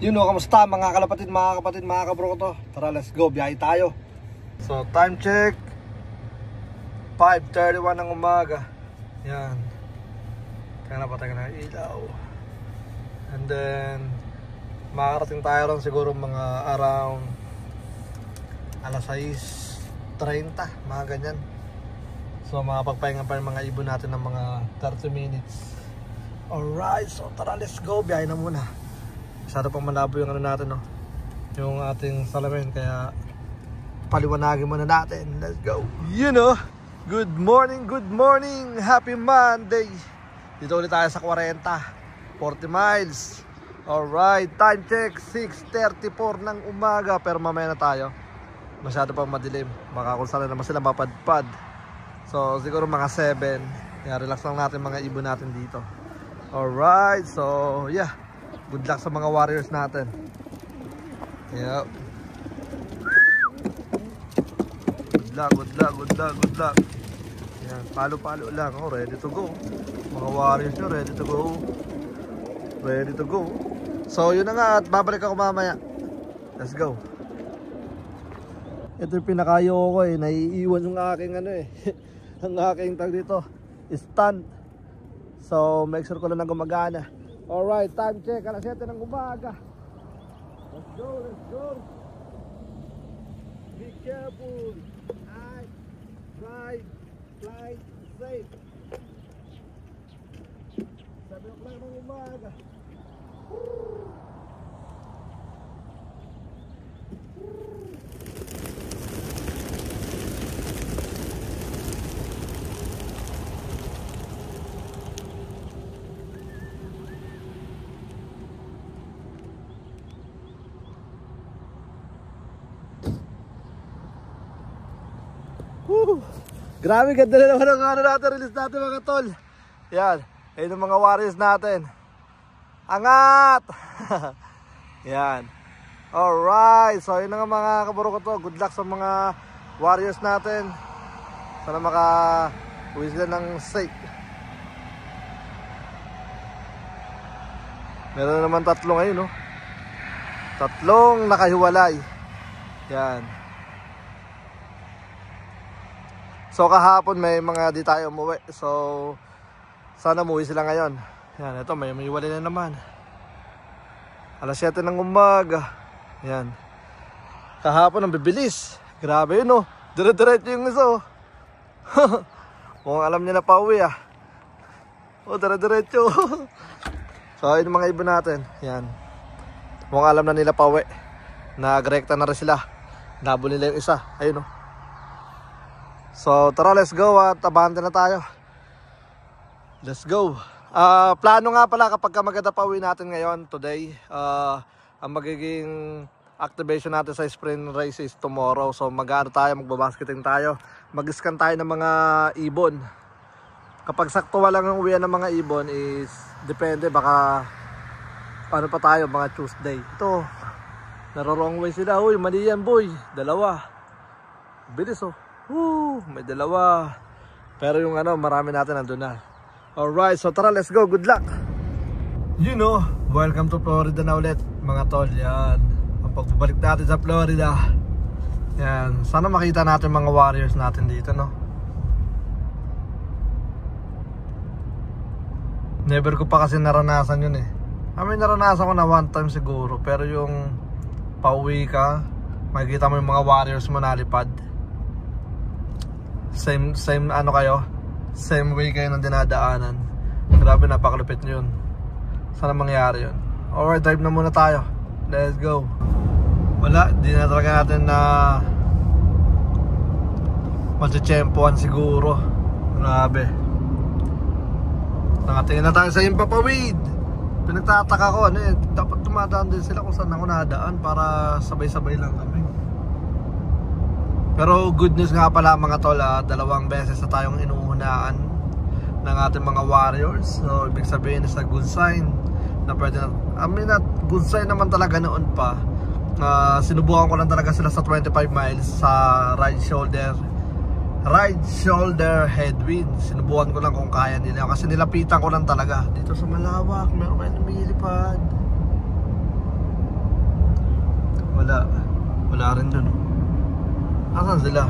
Yun o, kamusta mga kalapatid, mga kapatid, mga kabro ko to. Tara, let's go, biyahe tayo. So, time check 5:31 ng umaga. Yan. Kaya napatay ka na ilaw. And then makakarating tayo ron siguro mga around alas 6:30, mga ganyan. So makapagpahinga pa yung mga ibon natin ng mga 30 minutes. Alright, so tara, let's go, biyahe na muna. Masyado pang malabo yung ano natin, no? Yung ating salamin, kaya paliwanagin muna natin. Let's go. You know, good morning, happy Monday. Dito ulit tayo sa 40 miles. Alright, time check 6:34 ng umaga. Pero mamaya na tayo, masyado pang madilim, baka kung saan naman sila mapadpad. So siguro mga 7. Kaya relax lang natin mga ibon natin dito. Alright, so yeah, good luck sa mga warriors natin. Yep. Good luck. Yan, palo-palo lang. Oh, ready to go. Mga warriors nyo, ready to go. So yun na nga, at babalik ako mamaya. Let's go. Ito yung pinakayo ko eh. Naiiwan yung aking ano eh. Ang aking tag dito, stand. So make sure ko lang na gumagana. Alright, time check, alas 7 ng umaga. Let's go. Be careful. Drive, fly safe. 7 o'clock ng umaga. Grabe, ganda na naman ang ano natin, release natin mga tol. Yan, ayun ang mga warriors natin. Angat! Yan. Alright, so yun nga mga kaburo ko to. Good luck sa mga warriors natin. Sana maka-uwi sila ng safe. Meron naman 3 ngayon, no? 3 nakahiwalay. Yan. So kahapon may mga di tayo umuwi. So sana umuwi sila ngayon. Yan, ito may wali na naman. Alas 7 ng umaga. Yan. Kahapon ang bibilis. Grabe yun, no? Dire-diretso yung isa, oh. Mukhang alam niya na pauwi, ah. Oh, dire-diretso. So yun mga ibon natin. Yan. Mukhang alam na nila pauwi. Nag-rekta na rin sila. Nabo nila yung isa. Ayun, oh. So tara, let's go at abante na tayo. Let's go. Plano nga pala kapag maganda pa uwi natin ngayon, today, ang magiging activation natin sa sprint race is tomorrow. So mag-ano tayo, magbabasketing tayo, mag-scan tayo ng mga ibon. Kapag sakto lang ang uwian ng mga ibon is depende, baka paano pa tayo mga Tuesday. Ito, naro-wrong way sila. Uy, mali yan boy, 2. Bilis, oh. May 2. Pero yung ano, marami natin nandun na. Alright, so tara, let's go. Good luck. You know, welcome to Florida na ulit mga tol. Yan, ang pagbabalik natin sa Florida. Yan, sana makita natin mga warriors natin dito, no? Never ko pa kasi naranasan yun eh. I mean, naranasan ko na 1 time siguro. Pero yung pauwi ka, makikita mo yung mga warriors mo nalipad. Same ano kayo, same way kayo ng dinadaanan. Grabe, napakalupit nyo yun. Sana mangyari yun. Alright, drive na muna tayo. Let's go. Wala, di na talaga natin na matitsempohan siguro. Grabe. Nakatingin na tayo sa Himpapawid. Pinagtataka ko, ano eh, dapat tumadaan din sila kung saan ako nadaan para sabay-sabay lang kami. Pero good news nga pala mga tol, 2 beses na tayong inuunaan ng ating mga warriors. So ibig sabihin is a good sign na pwede na, I mean, not good sign naman talaga noon pa. Sinubukan ko lang talaga sila sa 25 miles sa right shoulder headwind. Sinubukan ko lang kung kaya nila, kasi nilapitan ko lang talaga. Dito sa malawak meron kayo lumilipad. Wala rin dun. Asan sila?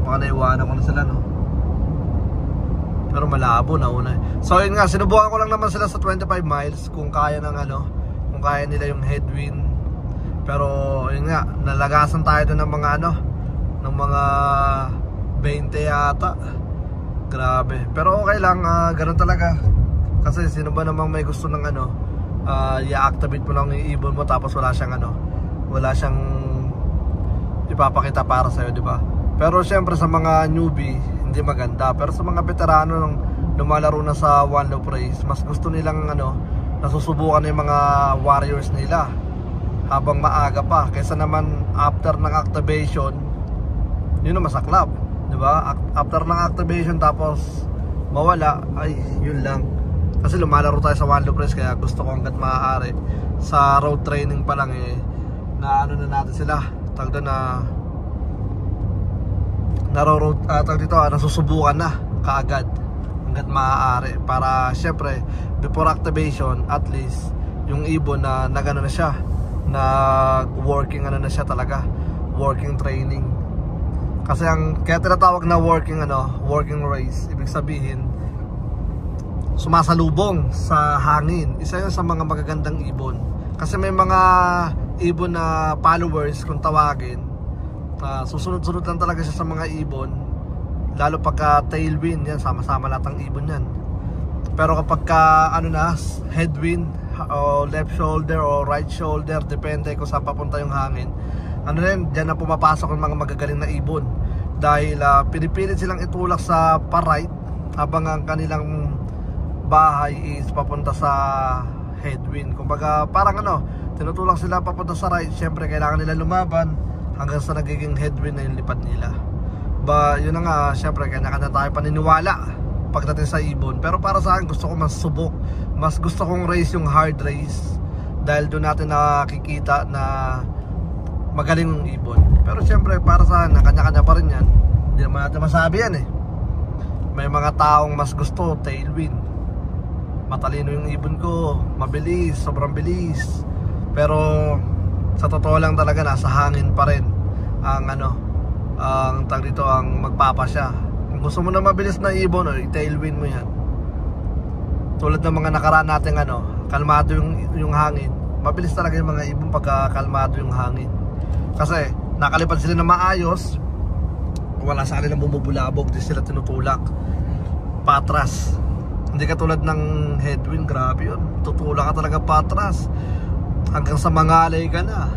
Baka naiwanan ko na sila, no? Pero malabo na una. So yun nga, sinubukan ko lang naman sila sa 25 miles kung kaya ng kung kaya nila yung headwind. Pero yun nga, nalagasan tayo doon ng mga ng mga 20 yata. Grabe. Pero okay lang, ganun talaga. Kasi sino ba namang may gusto ng i-activate mo lang yung ibon mo tapos wala siyang ipapakita para sa'yo, di ba? Pero syempre sa mga newbie hindi maganda, pero sa mga veterano nung lumalaro na sa One Loop Race, mas gusto nilang nasusubukan na yung mga warriors nila habang maaga pa, kaysa naman after ng activation yun ang masaklap, di ba? After ng activation tapos mawala, ay yun lang. Kasi lumalaro tayo sa One Loop Race, kaya gusto ko hanggat maaari sa road training pa lang na na natin sila nasusubukan na kaagad hanggat maaari, para syempre before activation at least yung ibon na nagano na siya, working na siya talaga, working training. Kasi kaya tinatawag na working race, ibig sabihin sumasalubong sa hangin. Isa yun sa mga magagandang ibon, kasi may mga ibon na followers kung tawagin, susunod-sunod lang talaga siya sa mga ibon, lalo pagka tailwind, yan sama-sama lahat ng ibon yan. Pero kapag headwind o left shoulder o right shoulder, depende kung saan papunta yung hangin, dyan na pumapasok yung mga magagaling na ibon, dahil pinipilit silang itulak sa pa-right habang ang kanilang bahay is papunta sa headwind. Kumbaga parang tinutulak sila papunta sa right, syempre kailangan nila lumaban hanggang sa nagiging headwind na yung lipad nila. Yun na nga, syempre kanya-kanya tayo paniniwala pagdating sa ibon. Pero para sa akin, gusto ko mas subok, mas gusto kong race yung hard race, dahil doon natin nakikita na magaling yung ibon. Pero syempre para sa akin, kanya-kanya pa rin yan, hindi naman natin masabi yan May mga taong mas gusto tailwind, matalino yung ibon ko, mabilis, sobrang bilis. Pero sa totoo lang talaga, nasa hangin pa rin ang ang magpapasya. Kung gusto mo na mabilis na ibon, i-tailwind mo yan. Tulad ng mga nakaraan natin kalmado yung hangin. Mabilis talaga yung mga ibon pagka kalmado yung hangin. Kasi nakalipad sila na maayos, wala sa kanilang bumubulabog, di sila tinutulak patras. Hindi katulad ng headwind, grabe yun, tutulak ka talaga patras hanggang sa mangalay ka na,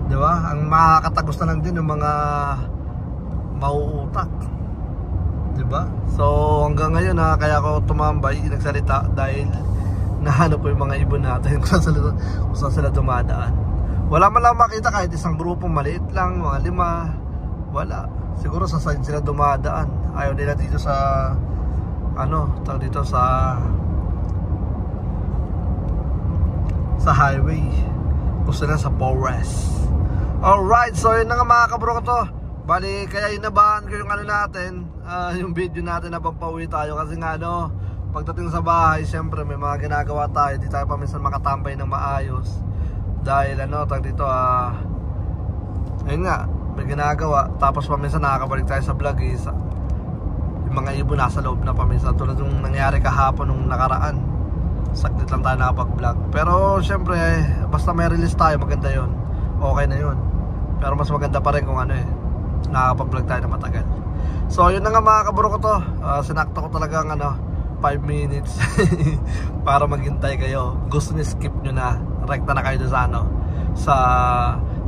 di ba? Ang makakatagos na lang din yung mga mauutak, di ba? So hanggang ngayon kaya ako tumambay, nagsalita, dahil nahanap ko yung mga ibon natin kung saan sila dumadaan. Wala man lang makita kahit isang grupo, maliit lang, mga 5, wala. Siguro sa side sila dumadaan, ayaw nila dito sa highway, gusto na sa forest. Alright, so yun na nga mga kabro ko to. Bali, kaya inabahan ko yung natin, yung video natin habang pauwi tayo. Kasi nga pagdating sa bahay, syempre may mga ginagawa tayo, di tayo pa minsan makatambay ng maayos. Dahil ayun nga, may ginagawa. Tapos paminsan nakakabalik tayo sa vlog, yung mga ibon nasa loob na paminsan. Tulad yung nangyari kahapon nung nakaraan, saglit lang tayo nakapag-vlog. Pero syempre basta may release tayo, maganda yon, okay na yun. Pero mas maganda pa rin kung nakakapag-vlog tayo na matagal. So yun na nga mga kaburo ko to, sinakta ko talagang 5 minutes para maghintay kayo. Gusto niyo skip nyo na, rekta na kayo sa sa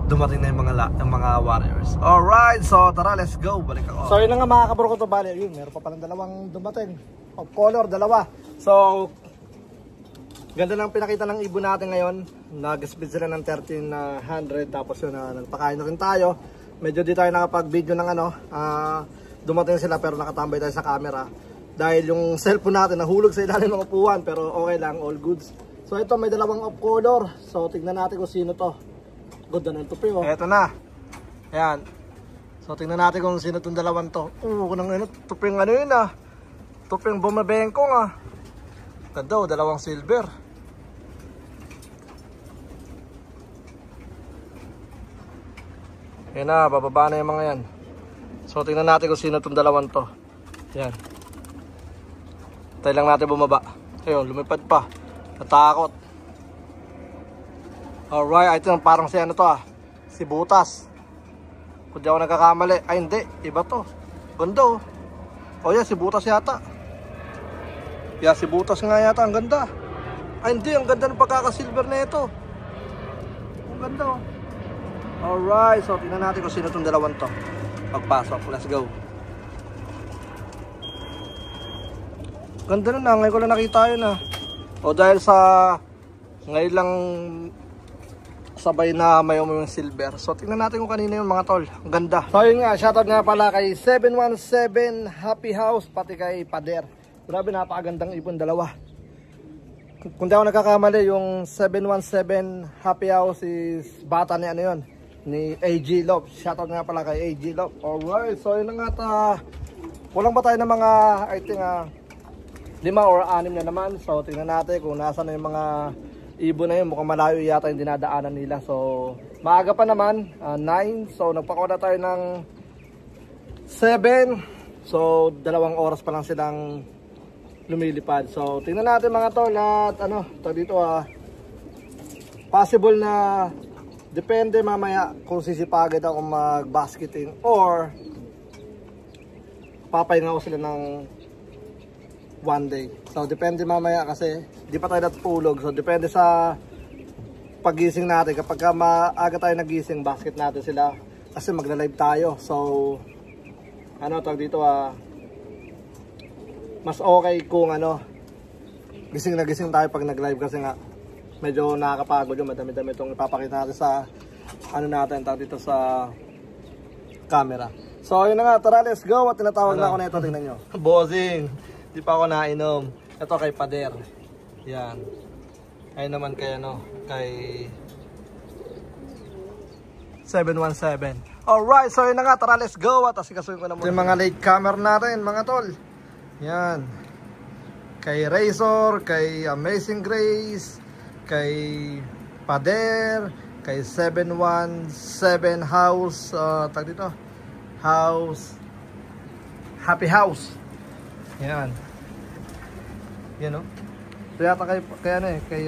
dumating na yung mga warriors. Alright, so tara, let's go, balik ako. So yun na nga mga kaburo ko to, bali yun, meron pa palang dalawang dumating of color, dalawa. So ganda lang pinakita ng ibon natin ngayon. Nag-speed sila ng 1300. Tapos yun, nagpakain na rin tayo. Medyo di tayo nakapag-video ng dumating sila, pero nakatambay tayo sa camera dahil yung cellphone natin nahulog sa ilalim ng upuan. Pero okay lang, all goods. So ito, may dalawang off color. So tignan natin kung sino to. Good na ng tupi, Eto na. Ayan. So tignan natin kung sino itong dalawang to. Tuping yun tuping bumabengkong Ganda, dalawang silver. Yan na, bababa na yung mga yan. So tingnan natin kung sino itong dalawang to. Yan. Tayo lang natin bumaba. Ayun, lumipad pa. Natakot. Alright, ito parang si ano to si Butas. Kung di ako nagkakamali. Ay hindi, iba to. Ganda oh. Oh yan, si Butas yata. Yeah, si Butas nga yata, ang ganda. Ay hindi, ang ganda ng pagkakasilver na ito. Ang ganda oh. Alright, so tingnan natin kung sino itong dalawang to. Pagpasok, let's go. Ganda na, ngayon ko lang nakita yun O dahil sa ngayon lang sabay na may yung silver. So tingnan natin kung kanina yung mga tol. Ang ganda. So yun nga, shoutout nga pala kay 717 Happy House, pati kay Pader. Grabe, napakagandang ibon dalawa. Kung di ako nagkakamali, yung 717 Happy House is bata ni ano yun, ni AG Love. Shoutout nga pala kay AG Love. Alright, so yun na nga kulang ba tayo ng mga I think 5 or 6 na naman. So tingnan natin kung nasa na yung mga ibon na yun. Mukhang malayo yata yung dinadaanan nila. So maaga pa naman, 9. So nagpakuha na tayo ng 7. So 2 oras pa lang silang lumilipad. So tingnan natin mga tol at dito possible na depende mamaya kung sisipagad ako mag-basketing or papahinga ko sila ng 1 day. So depende mamaya kasi di pa tayo natutulog. So depende sa pagising natin. Kapag maaga tayo nagising, basket natin sila kasi magla-live tayo. So tawag dito mas okay kung gising na gising tayo pag nag-live kasi nga medyo nakakapagod yung madami-dami itong ipapakita natin sa natin tawag dito sa camera. So yun na nga, tara let's go. At tinatawag na ako na ito, tingnan nyo. Bossing, di pa ako nainom. Ito kay Pader. Yan. Ayun naman kay kay 717. Alright, so yun na nga, tara let's go. At asikasuhin ko na muna yung mga late camera natin mga tol. Yan. Kay Razor, kay Amazing Grace, kay Pader, kay 717 House, tag dito, House, Happy House. Yan. Yan Ito yata kay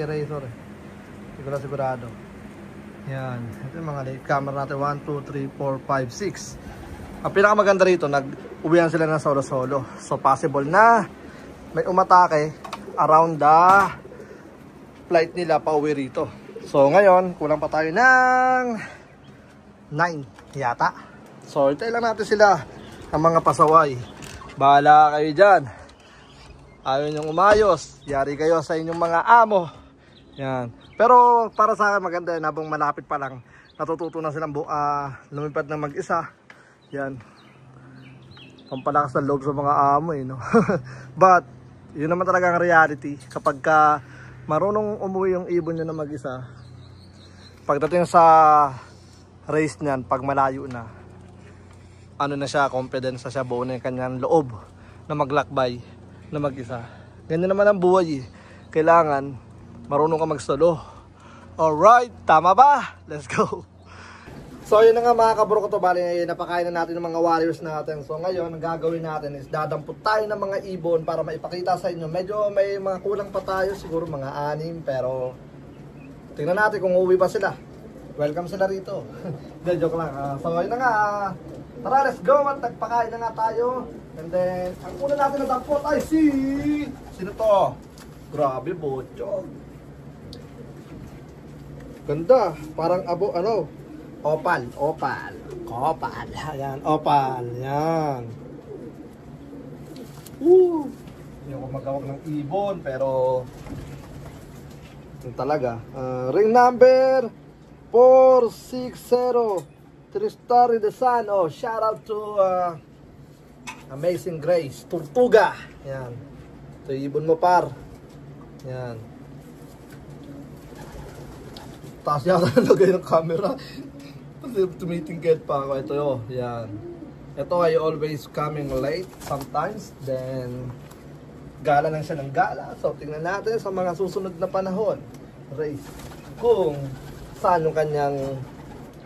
Razor Hindi ko lang sigurado. Yan. Ito yung mga late camera natin. 1, 2, 3, 4, 5, 6. Ang pinakamaganda rito, nag-uwihan sila ng solo-solo. So possible na may umatake around the flight nila pa uwi rito. So ngayon, kulang pa tayo ng 9 yata. So hintayin lang natin sila, ang mga pasaway. Bahala kayo dyan. Ayaw nyong umayos, yari kayo sa inyong mga amo. Yan. Pero para sa akin maganda, habang malapit pa lang, natututo na silang lumipad na mag-isa. Yan. Pampalakas ng loob sa mga amo But yun naman talaga ang reality. Kapag marunong umuwi yung ibon nyo na mag-isa, pagdating sa race niyan, pag malayo na, na siya, confidence na siya, buo na yung kanyang loob na maglakbay na mag-isa. Ganyan naman ang buhay Kailangan marunong ka mag-solo. Alright, tama ba? Let's go. So yun na nga mga kabro ko to, bali napakain na natin ng mga warriors natin. So ngayon, ang gagawin natin is dadampot tayo ng mga ibon para maipakita sa inyo. Medyo may mga kulang pa tayo, siguro mga 6, pero tingnan natin kung uuwi pa sila. Welcome sila rito. Hindi, joke lang. So yun na nga, tara let's go at nagpakain na nga tayo. And then, ang una natin na dampot ay sino to? Grabe, bochog. Ganda, parang Opal. Ayan, opal. Yan. Hindi ako magawag ng ibon, pero yung talaga. Ring number 460. 3-star in the sun. Shout out to Amazing Grace. Tortuga. Yan. Ito yung ibon mo, par. Yan. Taas yata nalagay ng camera. Tumitingkad pa ako. Ito yan. Ito ay always coming late sometimes. Then gala lang siya ng gala. So tingnan natin sa mga susunod na panahon, race, kung saan yung kanyang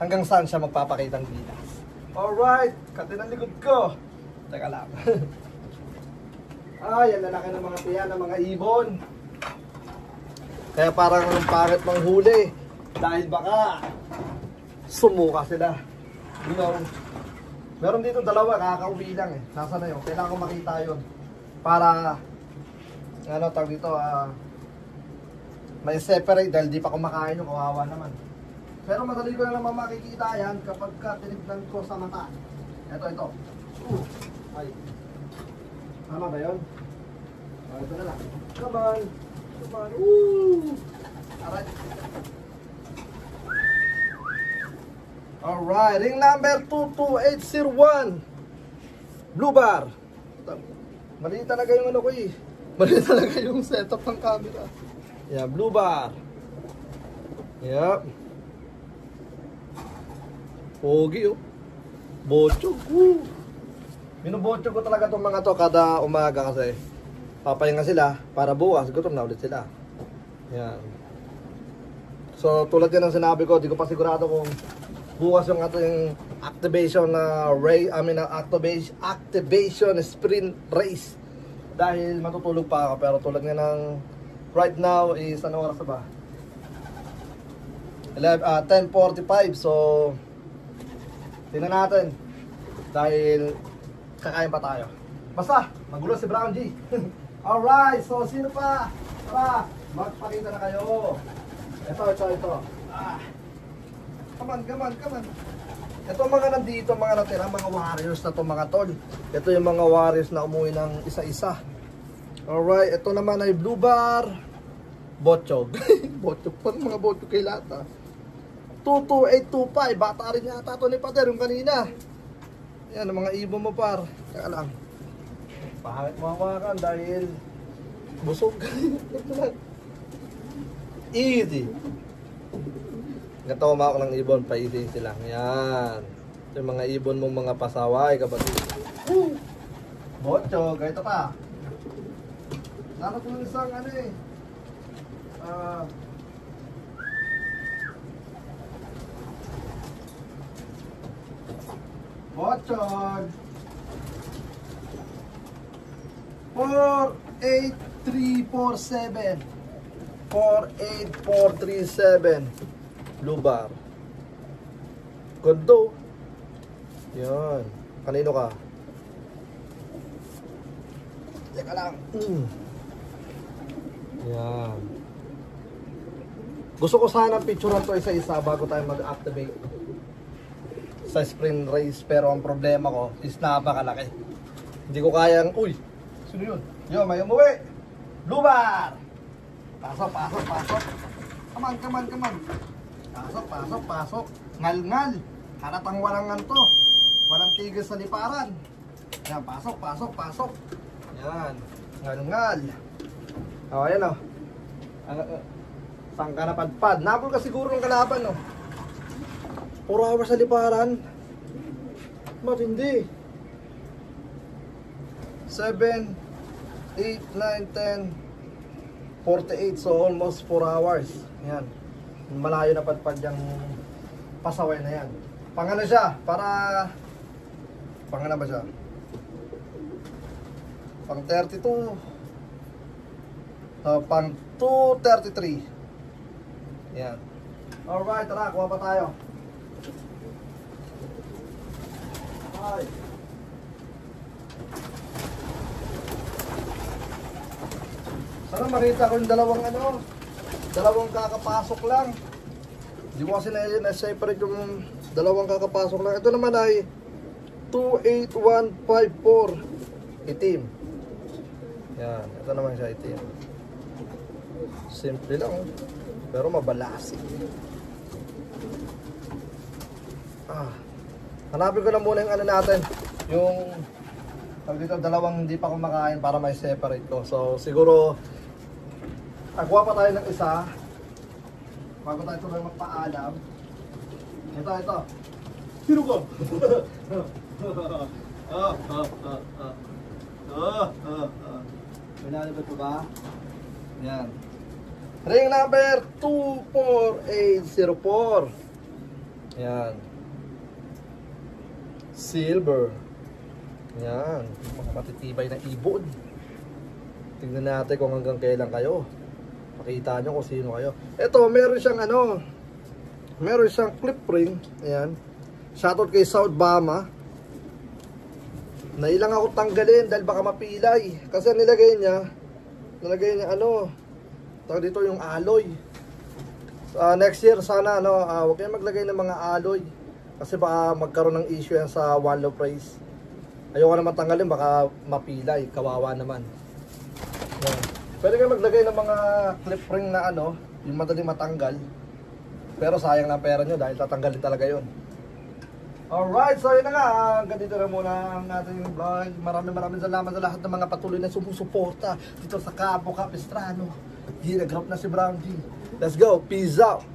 hanggang saan siya magpapakita ng bilas. Alright, katin ang likod ko. Teka lang. Ay, ang lalaki ng mga tiyan, ng mga ibon. Kaya parang pangit manghuli. Dahil baka sumuka sila. You know, meron dito dalawa, kakauwi lang eh. Nasa na yun? Kailangan ko makita yun. Para, ano tawag dito, may separate dahil di pa kumakain yung kawawa naman. Pero madali ko na naman makikita yan kapag tinignan ko sa mata. Ito. Ay. Tama ba yun? Ito na lang. Come on. Alright. Alright. Ring number 22801. Blue bar. Mali talaga yung ano ko eh. Mali talaga yung setup ng camera. Yeah, blue bar. Yep. Pogi oh. Bochog. Binubochog ko talaga itong mga to kada umaga kasi papahinga sila para bukas gutom na ulit sila. Yan. So tulad yan ang sinabi ko, di ko pa sigurado kung bukas yung ating activation na activation sprint race dahil matutulog pa ako. Pero tulad nga ng right now is ano oras ba? 10:45. So tingnan natin dahil kakain pa tayo. Basta magulo si Brown G. Alright, so sino pa? Tara, magpakita na kayo. Ito. Come on. Ito mga nandito, mga natira, mga warriors na to mga tol. Ito yung mga warriors na umuwi ng isa-isa. Alright, ito naman ay blue bar. Bochog. Bochog pa mga bochog kay lata. 22825. Bata rin yata ito ni Pater yung kanina. Yan ang mga ibon mo par. Kaya lang. Pahangit mo hawakan dahil busog. Easy. Ganito kumawak ng ibon, pa-easy sila. Yan. Yung mga ibon mong mga pasaway, kapatid. Bocho, ganito pa. Dapat mo isang ano eh. Bochog. 48347. 48437. Blue bar. Gondo. Yan. Kanino ka? Teka lang. Yan. Gusto ko sana picturean to isa-isa bago tayo mag-activate sa sprint race, pero ang problema ko is napakalaki. Hindi ko kayang, uy, sino yun? Yo, may umuwi. Blue bar. Pasok. Come on. Pasok. Ngal. Halatang walang nganto. Walang tigil sa liparan. Yan, pasok. Yan, ngal. O, ayan o. Saan ka napadpad? Napol ka siguro ng kalaban o. 4 hours sa liparan. Matindi. 7, 8, 9, 10, 48. So almost 4 hours. Yan. Malayo na padpad yung pasaway na yan. Pangano siya? Pangano ba siya? Pang 32. Pang 233. Yan. Alright, tara, kuha pa tayo. Ay. Sana makita ko yung dalawang kakapasok lang. Hindi ko kasi na-separate yung dalawang kakapasok lang. Ito naman ay 28154 itim. Yan, ito naman siya itim. Simple lang, pero mabalasi. Hanapin ko na muna yung ano natin, yung dito dalawang hindi pa kumakain para may separate ko. So siguro kuha pa tayo ng isa bago tayo tuloy magpaalam. Ito. Sino ko? May nalibot ko ba? Yan. Ring number 24804. Yan. Silver. Yan. Mga matitibay na ibon. Tingnan natin kung hanggang kailan kayo. Pakita nyo kung sino kayo. Ito, meron siyang ano, meron siyang clip ring. Ayan. Shoutout kay South Bama. Nailang ako tanggalin dahil baka mapilay. Kasi nilagay niya ano, tawag dito yung alloy. Next year sana ano, huwag kayong maglagay ng mga alloy. Kasi baka magkaroon ng issue yan sa one low price. Ayoko naman tanggalin, baka mapilay. Kawawa naman. Yan. Pwede kayo maglagay ng mga clip ring na ano, yung madaling matanggal. Pero sayang lang pera nyo dahil tatanggalin talaga yun. Alright, so yun na nga. Hanggang dito na muna ang ating vlog. Maraming salamat sa lahat ng mga patuloy na sumusuporta dito sa Cabo Capistrano. Ginag-group na si Brown G. Let's go, peace out!